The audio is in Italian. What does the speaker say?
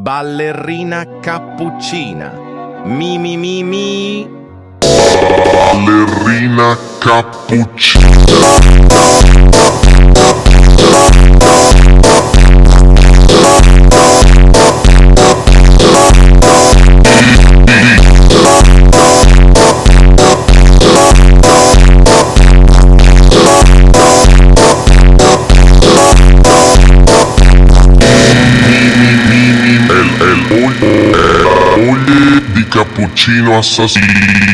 ballerina cappuccina. Mi mi mi mi. Ballerina cappuccina. Moglie di cappuccino assassino.